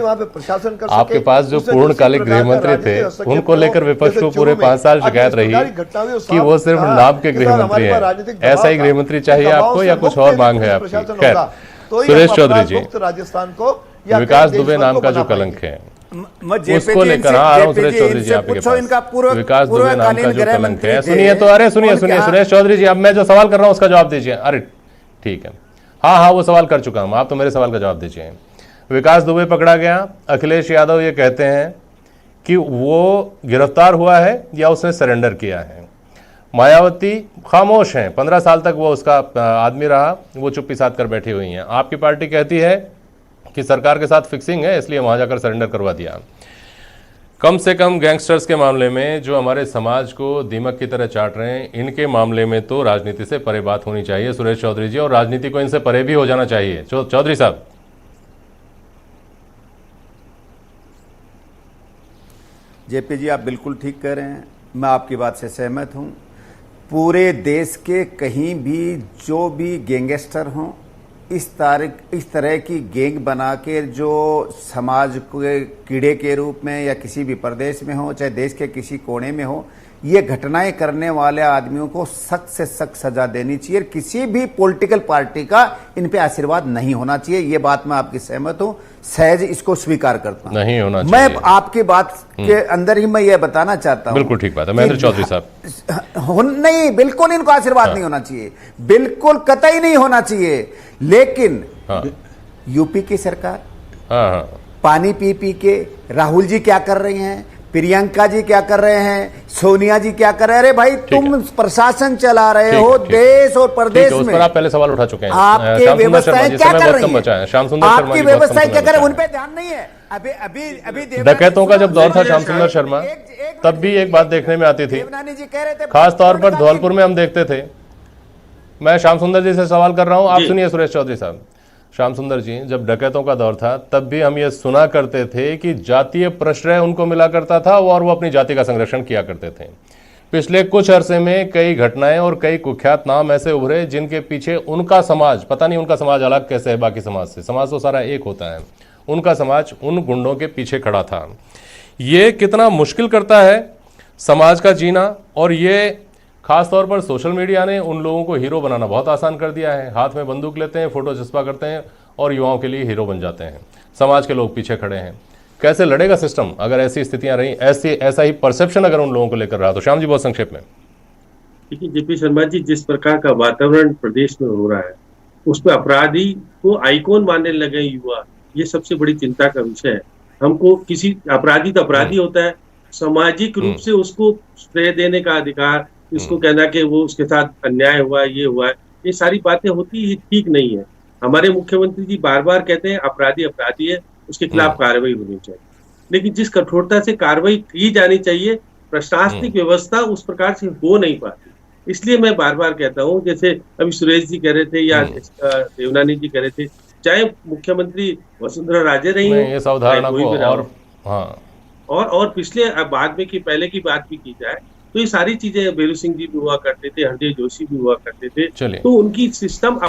वहाँ पे प्रशासन कर आपके पास जो पूर्णकालिक गृह मंत्री थे उनको लेकर विपक्ष को पूरे 5 साल शिकायत रही कि वो सिर्फ नाम के गृह मंत्री हैं। ऐसा ही गृह मंत्री चाहिए आपको या कुछ और मांग है आपकी? खैर, सुरेश चौधरी जी, राजस्थान को विकास दुबे नाम का जो कलंक है उसको लेकर आ रहा हूँ सुरेश चौधरी जी आपके पास। विकास दुबे नाम का जो कलंक है, सुनिए तो, अरे सुनिए सुरेश चौधरी जी, अब मैं जो सवाल कर रहा हूँ उसका जवाब दीजिए। अरे ठीक है, हाँ वो सवाल कर चुका हूँ, आप तो मेरे सवाल का जवाब दीजिए। विकास दुबे पकड़ा गया, अखिलेश यादव ये कहते हैं कि वो गिरफ्तार हुआ है या उसने सरेंडर किया है। मायावती खामोश हैं, 15 साल तक वो उसका आदमी रहा, वो चुप्पी साध कर बैठी हुई हैं। आपकी पार्टी कहती है कि सरकार के साथ फिक्सिंग है इसलिए वहां जाकर सरेंडर करवा दिया। कम से कम गैंगस्टर्स के मामले में जो हमारे समाज को दीमक की तरह चाट रहे हैं, इनके मामले में तो राजनीति से परे बात होनी चाहिए सुरेश चौधरी जी, और राजनीति को इनसे परे भी हो जाना चाहिए। चौधरी साहब। जेपी जी, आप बिल्कुल ठीक कह रहे हैं, मैं आपकी बात से सहमत हूं। पूरे देश के कहीं भी जो भी गैंगस्टर हों, इस तरह की गैंग बना के जो समाज के कीड़े के रूप में या किसी भी प्रदेश में हो, चाहे देश के किसी कोने में हो, ये घटनाएं करने वाले आदमियों को सख्त से सख्त सजा देनी चाहिए। किसी भी पॉलिटिकल पार्टी का इन पे आशीर्वाद नहीं होना चाहिए, ये बात मैं आपकी सहमत हूं, सहज इसको स्वीकार करता हूं। नहीं होना चाहिए। मैं आपकी बात के अंदर ही मैं ये बताना चाहता हूं, बिल्कुल ठीक बात है महेंद्र चौधरी साहब। नहीं, बिल्कुल इनको आशीर्वाद नहीं होना चाहिए, बिल्कुल कतई नहीं होना चाहिए। लेकिन यूपी की सरकार पानी पी पी के, राहुल जी क्या कर रही हैं, प्रियंका जी क्या कर रहे हैं, सोनिया जी क्या कर रहे हैं? अरे भाई, तुम प्रशासन चला रहे हो देश और प्रदेश में। उस पर आप पहले सवाल उठा चुके हैं। आपकी व्यवस्थाएं क्या कर रही है? आपकी व्यवस्थाएं क्या कर रही है? उन पे ध्यान नहीं है। अभी डकैतों का जब दौर था श्याम सुंदर शर्मा, तब भी एक बात देखने में आती थी, खास तौर पर धौलपुर में हम देखते थे। मैं श्याम सुंदर जी से सवाल कर रहा हूं, आप सुनिए सुरेश चौधरी साहब। श्याम सुंदर जी, जब डकैतों का दौर था तब भी हम ये सुना करते थे कि जातीय प्रश्रय उनको मिला करता था और वो अपनी जाति का संरक्षण किया करते थे। पिछले कुछ अरसे में कई घटनाएं और कई कुख्यात नाम ऐसे उभरे जिनके पीछे उनका समाज, पता नहीं उनका समाज अलग कैसे है बाकी समाज से, समाज तो सारा एक होता है, उनका समाज उन गुंडों के पीछे खड़ा था। ये कितना मुश्किल करता है समाज का जीना, और ये खासतौर पर सोशल मीडिया ने उन लोगों को हीरो बनाना बहुत आसान कर दिया है। हाथ में बंदूक लेते हैं, फोटो जज्बा करते हैं और युवाओं के लिए हीरो बन जाते हैं। समाज के लोग पीछे खड़े हैं। कैसे लड़ेगा सिस्टम अगर ऐसी स्थितियां रही, ऐसा ही परसेप्शन अगर उन लोगों को लेकर रहा तो? श्याम जी, बहुत संक्षेप में। देखिए जेपी शर्मा जी, जिस प्रकार का वातावरण प्रदेश में हो रहा है, उस पर अपराधी को आइकॉन मानने लगे युवा, ये सबसे बड़ी चिंता का विषय है। हमको किसी अपराधी तो अपराधी होता है, सामाजिक रूप से उसको श्रेय देने का अधिकार, इसको कहना कि वो उसके साथ अन्याय हुआ है, ये हुआ है, ये सारी बातें होती ही ठीक नहीं है। हमारे मुख्यमंत्री जी बार बार कहते हैं अपराधी अपराधी है, उसके खिलाफ कार्रवाई होनी चाहिए, लेकिन जिस कठोरता से कार्रवाई की जानी चाहिए, प्रशासनिक व्यवस्था उस प्रकार से हो नहीं पाती। इसलिए मैं बार बार कहता हूँ, जैसे अभी सुरेश जी कह रहे थे या देवनानी जी कह रहे थे, चाहे मुख्यमंत्री वसुंधरा राजे रही और पिछले बाद में की पहले की बात भी की जाए तो ये सारी चीजें, बेरू सिंह जी भी हुआ करते थे, हरदेव जोशी भी हुआ करते थे, तो उनकी सिस्टम